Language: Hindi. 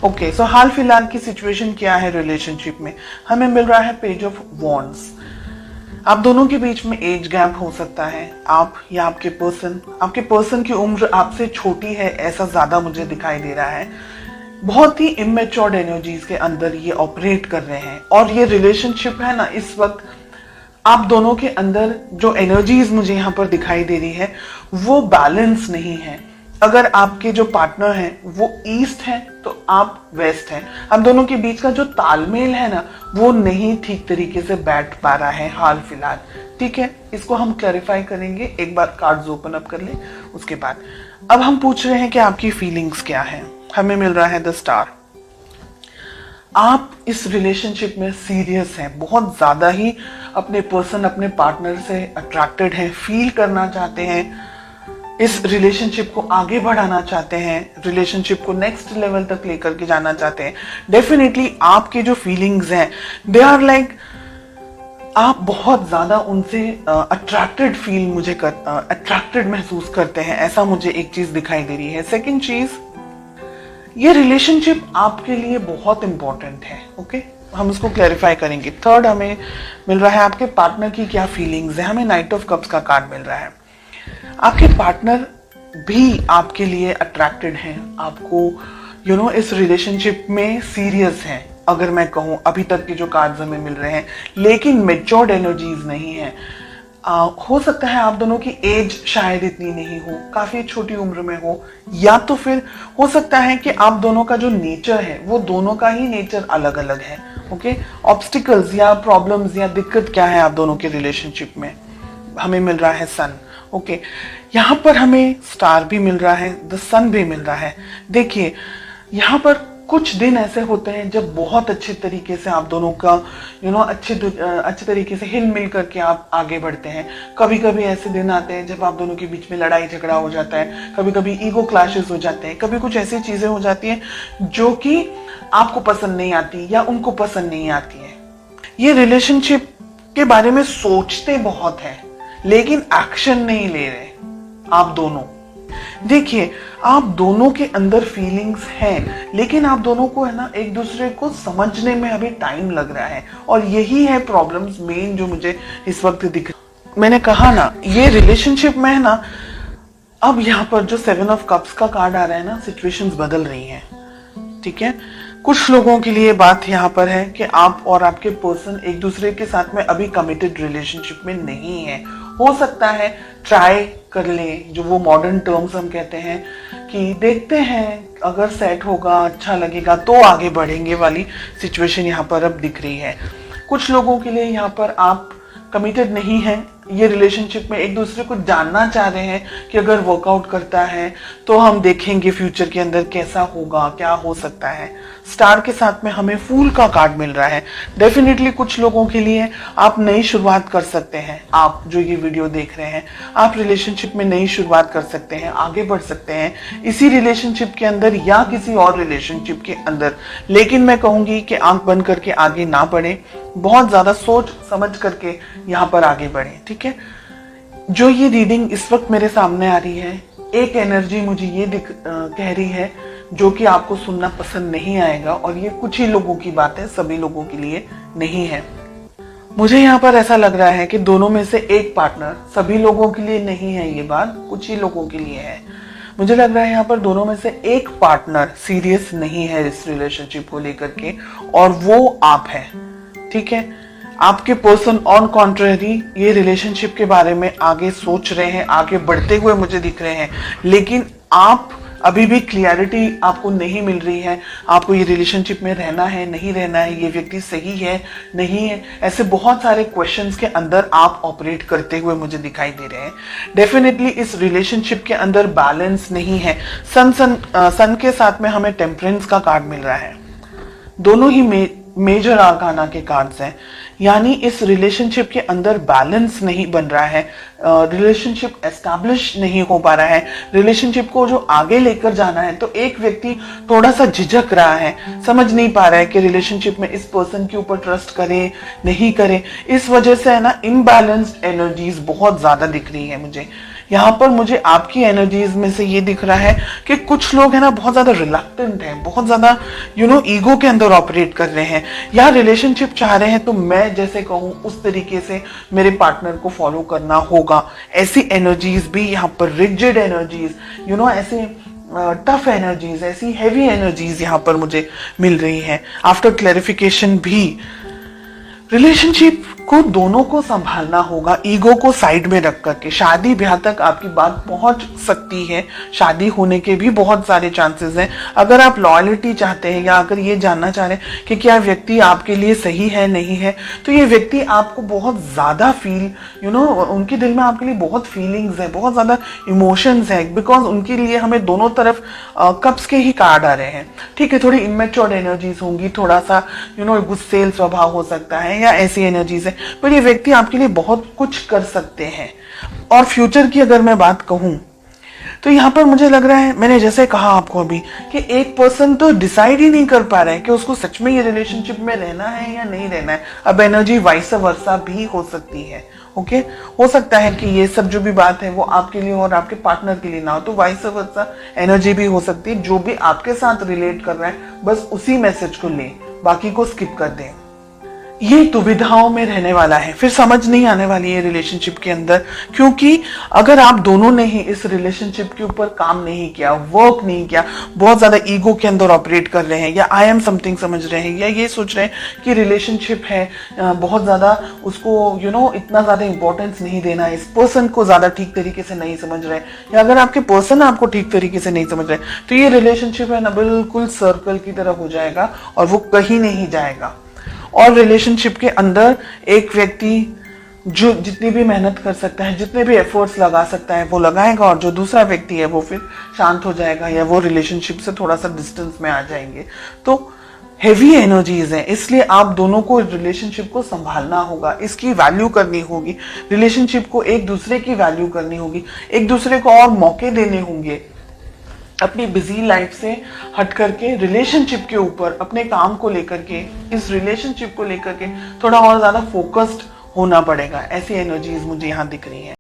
ओके, सो हाल फिलहाल की सिचुएशन क्या है रिलेशनशिप में? हमें मिल रहा है पेज ऑफ वॉन्ड्स। आप दोनों के बीच में एज गैप हो सकता है। आप या आपके पर्सन की उम्र आपसे छोटी है, ऐसा ज्यादा मुझे दिखाई दे रहा है। बहुत ही इमेच्योर्ड एनर्जीज के अंदर ये ऑपरेट कर रहे हैं और ये रिलेशनशिप है ना, इस वक्त आप दोनों के अंदर जो एनर्जीज मुझे यहाँ पर दिखाई दे रही है वो बैलेंस नहीं है। अगर आपके जो पार्टनर हैं वो ईस्ट है तो आप वेस्ट हैं। हम दोनों के बीच का जो तालमेल है ना वो नहीं ठीक तरीके से बैठ पा रहा है हाल फिलहाल। ठीक है, इसको हम क्लैरिफाई करेंगे। एक बार कार्ड्स ओपन अप कर ले, उसके बाद अब हम पूछ रहे हैं कि आपकी फीलिंग्स क्या है। हमें मिल रहा है द स्टार। आप इस रिलेशनशिप में सीरियस हैं, बहुत ज्यादा ही अपने पर्सन, अपने पार्टनर से अट्रैक्टेड हैं, फील करना चाहते हैं, इस रिलेशनशिप को आगे बढ़ाना चाहते हैं, रिलेशनशिप को नेक्स्ट लेवल तक लेकर के जाना चाहते हैं। डेफिनेटली आपके जो फीलिंग्स हैं दे आर लाइक, आप बहुत ज्यादा उनसे अट्रैक्टेड महसूस करते हैं, ऐसा मुझे एक चीज दिखाई दे रही है। सेकंड चीज, ये रिलेशनशिप आपके लिए बहुत इंपॉर्टेंट है। ओके, हम इसको क्लैरिफाई करेंगे। थर्ड, हमें मिल रहा है आपके पार्टनर की क्या फीलिंग्स है। हमें नाइट ऑफ कप्स का कार्ड मिल रहा है। आपके पार्टनर भी आपके लिए अट्रैक्टेड हैं, आपको इस रिलेशनशिप में सीरियस हैं। अगर मैं कहूं अभी तक के जो कार्ड्स हमें मिल रहे हैं, लेकिन मेच्योर्ड एनर्जीज नहीं है। हो सकता है आप दोनों की एज शायद इतनी नहीं हो, काफी छोटी उम्र में हो, या तो फिर हो सकता है कि आप दोनों का जो नेचर है वो दोनों का ही नेचर अलग अलग है। ओके, ऑब्स्टिकल्स या प्रॉब्लम्स या दिक्कत क्या है आप दोनों के रिलेशनशिप में? हमें मिल रहा है सन। ओके, यहाँ पर हमें स्टार भी मिल रहा है, द सन भी मिल रहा है। देखिए, यहाँ पर कुछ दिन ऐसे होते हैं जब बहुत अच्छे तरीके से आप दोनों का अच्छे तरीके से हिल मिल करके आप आगे बढ़ते हैं। कभी कभी ऐसे दिन आते हैं जब आप दोनों के बीच में लड़ाई झगड़ा हो जाता है, कभी कभी ईगो क्लैशेस हो जाते हैं, कभी कुछ ऐसी चीजें हो जाती हैं जो कि आपको पसंद नहीं आती या उनको पसंद नहीं आती है। ये रिलेशनशिप के बारे में सोचते बहुत है लेकिन एक्शन नहीं ले रहे आप दोनों। देखिए, आप दोनों के अंदर फीलिंग्स हैं लेकिन आप दोनों को है ना एक दूसरे को समझने में अभी टाइम लग रहा है और यही है प्रॉब्लम्स मेन जो मुझे इस वक्त दिख रही। मैंने कहा ना, ये रिलेशनशिप में है ना, अब यहाँ पर जो 7 ऑफ कप्स का कार्ड आ रहा है ना, सिचुएशंस बदल रही हैं। ठीक है, कुछ लोगों के लिए बात यहाँ पर है कि आप और आपके पर्सन एक दूसरे के साथ में अभी कमिटेड रिलेशनशिप में नहीं है। हो सकता है ट्राई कर ले, जो वो मॉडर्न टर्म्स हम कहते हैं कि देखते हैं अगर सेट होगा, अच्छा लगेगा तो आगे बढ़ेंगे वाली सिचुएशन यहाँ पर अब दिख रही है। कुछ लोगों के लिए यहाँ पर आप कमिटेड नहीं है, ये रिलेशनशिप में एक दूसरे को जानना चाह रहे हैं कि अगर वर्कआउट करता है तो हम देखेंगे फ्यूचर के अंदर कैसा होगा, क्या हो सकता है। स्टार के साथ में हमें फूल का कार्ड मिल रहा है। डेफिनेटली कुछ लोगों के लिए आप नई शुरुआत कर सकते हैं। आप जो ये वीडियो देख रहे हैं, आप रिलेशनशिप में नई शुरुआत कर सकते हैं, आगे बढ़ सकते हैं इसी रिलेशनशिप के अंदर या किसी और रिलेशनशिप के अंदर। लेकिन मैं कहूंगी कि आंख बंद करके आगे ना बढ़े, बहुत ज्यादा सोच समझ करके यहाँ पर आगे बढ़े। ठीक है, जो ये रीडिंग इस वक्त मेरे सामने आ रही है, एक एनर्जी मुझे ये कह रही है जो कि आपको सुनना पसंद नहीं आएगा और ये कुछ ही लोगों की बात है, सभी लोगों के लिए नहीं है। मुझे यहाँ पर ऐसा लग रहा है कि दोनों में से एक पार्टनर, सभी लोगों के लिए नहीं है ये बात, कुछ ही लोगों के लिए है। मुझे लग रहा है यहाँ पर दोनों में से एक पार्टनर सीरियस नहीं है इस रिलेशनशिप को लेकर के, और वो आप है। ठीक है, आपके पर्सन ऑन कॉन्ट्रेरी ये रिलेशनशिप के बारे में आगे सोच रहे हैं, आगे बढ़ते हुए मुझे दिख रहे हैं, लेकिन आप अभी भी क्लियरिटी आपको नहीं मिल रही है। आपको ये रिलेशनशिप में रहना है, नहीं रहना है, ये व्यक्ति सही है, नहीं है, ऐसे बहुत सारे क्वेश्चंस के अंदर आप ऑपरेट करते हुए मुझे दिखाई दे रहे हैं। डेफिनेटली इस रिलेशनशिप के अंदर बैलेंस नहीं है। सन के साथ में हमें टेम्परेंस का कार्ड मिल रहा है। दोनों ही मेजर आर्काना के कार्ड्स हैं। यानी इस रिलेशनशिप के अंदर बैलेंस नहीं बन रहा है, रिलेशनशिप एस्टैब्लिश नहीं हो पा रहा है, रिलेशनशिप को जो आगे लेकर जाना है तो एक व्यक्ति थोड़ा सा झिझक रहा है, समझ नहीं पा रहा है कि रिलेशनशिप में इस पर्सन के ऊपर ट्रस्ट करे नहीं करे। इस वजह से है ना इनबैलेंस्ड एनर्जीज बहुत ज्यादा दिख रही है मुझे यहाँ पर। मुझे आपकी एनर्जीज में से ये दिख रहा है कि कुछ लोग है ना बहुत ज्यादा रिलक्टेंट हैं, बहुत ज्यादा ईगो के अंदर ऑपरेट कर रहे हैं, या रिलेशनशिप चाह रहे हैं तो मैं जैसे कहूँ उस तरीके से मेरे पार्टनर को फॉलो करना होगा। ऐसी एनर्जीज भी यहाँ पर, रिजिड एनर्जीज, ऐसे टफ एनर्जीज, ऐसी हैवी एनर्जीज यहाँ पर मुझे मिल रही है। आफ्टर क्लैरिफिकेशन भी रिलेशनशिप को दोनों को संभालना होगा, ईगो को साइड में रख करके। शादी ब्याह तक आपकी बात पहुंच सकती है, शादी होने के भी बहुत सारे चांसेस हैं। अगर आप लॉयल्टी चाहते हैं या अगर ये जानना चाह रहे हैं कि क्या व्यक्ति आपके लिए सही है नहीं है, तो ये व्यक्ति आपको बहुत ज्यादा उनके दिल में आपके लिए बहुत फीलिंग्स है, बहुत ज्यादा इमोशंस है, बिकॉज उनके लिए हमें दोनों तरफ कप्स के ही कार्ड आ रहे हैं। ठीक है, थोड़ी इमेच्योर एनर्जीज होंगी, थोड़ा सा गुस्सेल स्वभाव हो सकता है या ऐसी एनर्जीज है, पर ये व्यक्ति आपके लिए बहुत कुछ कर सकते हैं। और फ्यूचर की अगर मैं बात कहूं तो यहाँ पर मुझे लग रहा है, मैंने जैसे कहा आपको अभी, कि एक पर्सन तो डिसाइड ही नहीं कर पा रहा है कि उसको सच में ये रिलेशनशिप में रहना है या नहीं रहना है। अब एनर्जी वाइस वर्सा भी हो सकती है। ओके, हो सकता है कि ये सब जो भी बात है वो आपके लिए और आपके पार्टनर के लिए ना हो, तो वाइस वर्सा एनर्जी भी हो सकती है। जो भी आपके साथ रिलेट कर रहा है बस उसी मैसेज को ले, बाकी को स्किप कर दें। ये दुविधाओं में रहने वाला है, फिर समझ नहीं आने वाली है रिलेशनशिप के अंदर, क्योंकि अगर आप दोनों ने ही इस रिलेशनशिप के ऊपर काम नहीं किया, वर्क नहीं किया, बहुत ज्यादा ईगो के अंदर ऑपरेट कर रहे हैं, या आई एम समथिंग समझ रहे हैं, या ये सोच रहे हैं कि रिलेशनशिप है, बहुत ज्यादा उसको इतना ज्यादा इंपॉर्टेंस नहीं देना, इस पर्सन को ज्यादा ठीक तरीके से नहीं समझ रहे, या अगर आपके पर्सन आपको ठीक तरीके से नहीं समझ रहे, तो ये रिलेशनशिप है ना बिल्कुल सर्कल की तरह हो जाएगा और वो कहीं नहीं जाएगा। और रिलेशनशिप के अंदर एक व्यक्ति जो जितनी भी मेहनत कर सकता है, जितने भी एफर्ट्स लगा सकता है वो लगाएगा, और जो दूसरा व्यक्ति है वो फिर शांत हो जाएगा या वो रिलेशनशिप से थोड़ा सा डिस्टेंस में आ जाएंगे। तो हेवी एनर्जीज हैं, इसलिए आप दोनों को रिलेशनशिप को संभालना होगा, इसकी वैल्यू करनी होगी, रिलेशनशिप को एक दूसरे की वैल्यू करनी होगी, एक दूसरे को और मौके देने होंगे। अपनी बिजी लाइफ से हट करके रिलेशनशिप के ऊपर, अपने काम को लेकर के, इस रिलेशनशिप को लेकर के थोड़ा और ज्यादा फोकस्ड होना पड़ेगा। ऐसी एनर्जीज मुझे यहाँ दिख रही है।